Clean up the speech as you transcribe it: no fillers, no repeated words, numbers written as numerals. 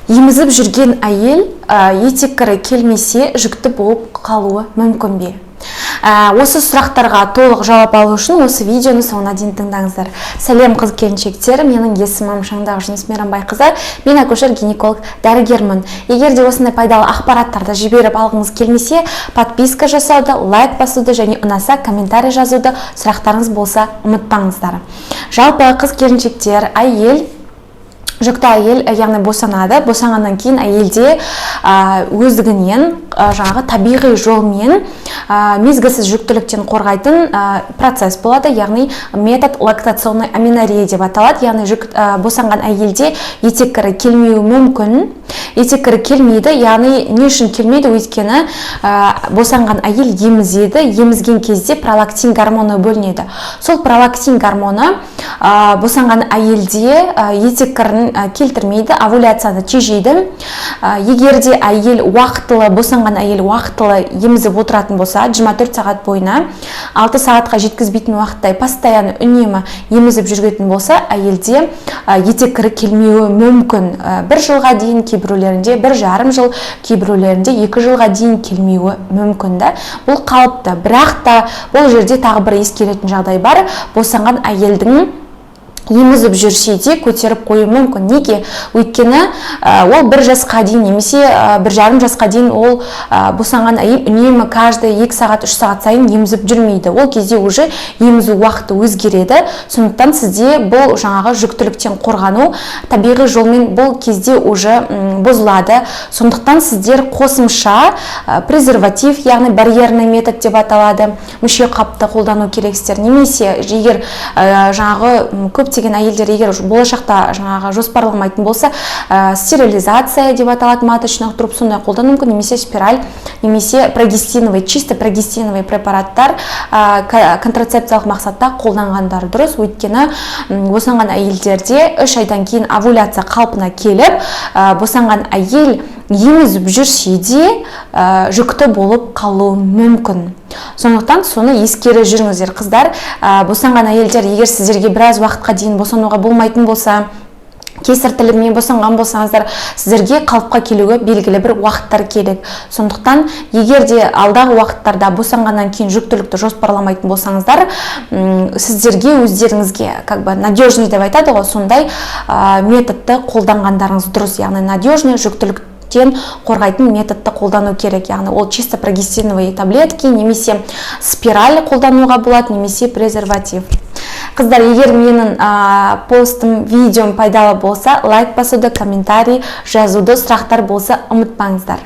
Емізіп жүрген әйел етеккірі келмесе жүкті болып қалуы мүмкін бе? Осы сұрақтарға толық жауап алу үшін осы видеоны соңына дейін тыңдаңыздар. Сәлем қыз келіншектер, менің есімім Шаңдағы Жүніс Мейрамбайқызы, мен акушер-гинеколог дәрігермін. Егер де осындай пайдалы ақпараттарды жіберіп алғыңыз келмесе, подписка жасауды, лайк басуды және ұнаса комментарий жазуды, сұрақтарыңыз болса ұмытпаңыздар. Жалпы қыз келіншектер, жүкті әйел, яғни босанады. Босанғаннан кейін әйелде өздігінен жаңағы табиғи жолмен мезгілсіз жүктіліктен қорғайтын процесс болады, яғни метод лактационной аменорея деп аталады. Яғни босанған әйелде етеккірі келмеуі мүмкін. Етеккірі келмейді, яғни не үшін келмейді? Өйткені босанған әйел емізеді, емізген кезде пролактин гормоны бөлінеді. Сол пролактин гормоны босанған әйелде етеккірін келтірмейді, овуляцияны тежейді. Егер де босанған әйел уақытылы емізіп отыратын болса, 24 сағат бойына 6 сағатқа жеткізбейтін уақыттай постоянно үнемі емізіп жүргетін болса, әйелде етеккірі келмеуі мүмкін. 1 жылға дейін, кейбіреулерінде 1,5 жыл, кейбіреулерінде 2 жылға дейін келмеуі мүмкін. Бұл қалыпты, бірақ та бұл жерде тағы бір ескеретін жағдай бар. Босанған әйелдің емізіп жүрсе де көтеріп қою мүмкін. Неге? Өйткені ол 1 жасқа дейін немесе 1,5 жасқа дейін ол босанған әйел үнемі каждый 2 сағат, 3 сағат сайын емізіп жүрмейді. Ол кезде уже емізу уақыты өзгереді. Сондықтан сізде бұл жаңағы жүктіліктен қорғану табиғи жолмен бұл кезде уже бұзылады. Сондықтан сіздер қосымша презерватив, яғни барьерный метод деп аталады, мүше қапты қолдану керексіздер. Немесе егер жаңағы көптеген әйелдер егер болашақта жаңағы жоспарламайтын болса, стерилизация деп аталады, маточных труб сондай қолдану мүмкін, немесе спираль, немесе чисто прогестиновый препараттар контрацепциялық мақсатта қолданғандар дұрыс. Өйткені босанған әйелдерде 3 айдан кейін овуляция қалпына келіп, босанған әйел емізіп жүрсе де жүкті болып қалуы мүмкін. Сондықтан соны ескере жүріңіздер, қыздар. Босанған әйелдер, егер сіздерге біраз уақытқа дейін босануға болмайтын болса, кесір тілімен босанған болсаңыздар, сіздерге қалыпқа келуге белгілі бір уақыттар керек. Сондықтан егер де алдағы уақыттарда босанғаннан кейін жүктілікті жоспарламайтын болсаңыздар, сіздерге өздеріңізге надежный деп айтады ғой, сондай методты қолданғандарыңыз дұрыс. Яғни надежный жүктіліктен қорғайтын методты қолдану керек. Яғни ол чисто прогестиновые таблетки, немесе спираль қолдануға болады, немесе презерватив. Қыздар, егер менің постым, видеом пайдалы болса, лайк басуды, комментарий жазуды, сұрақтар болса ұмытпаңыздар.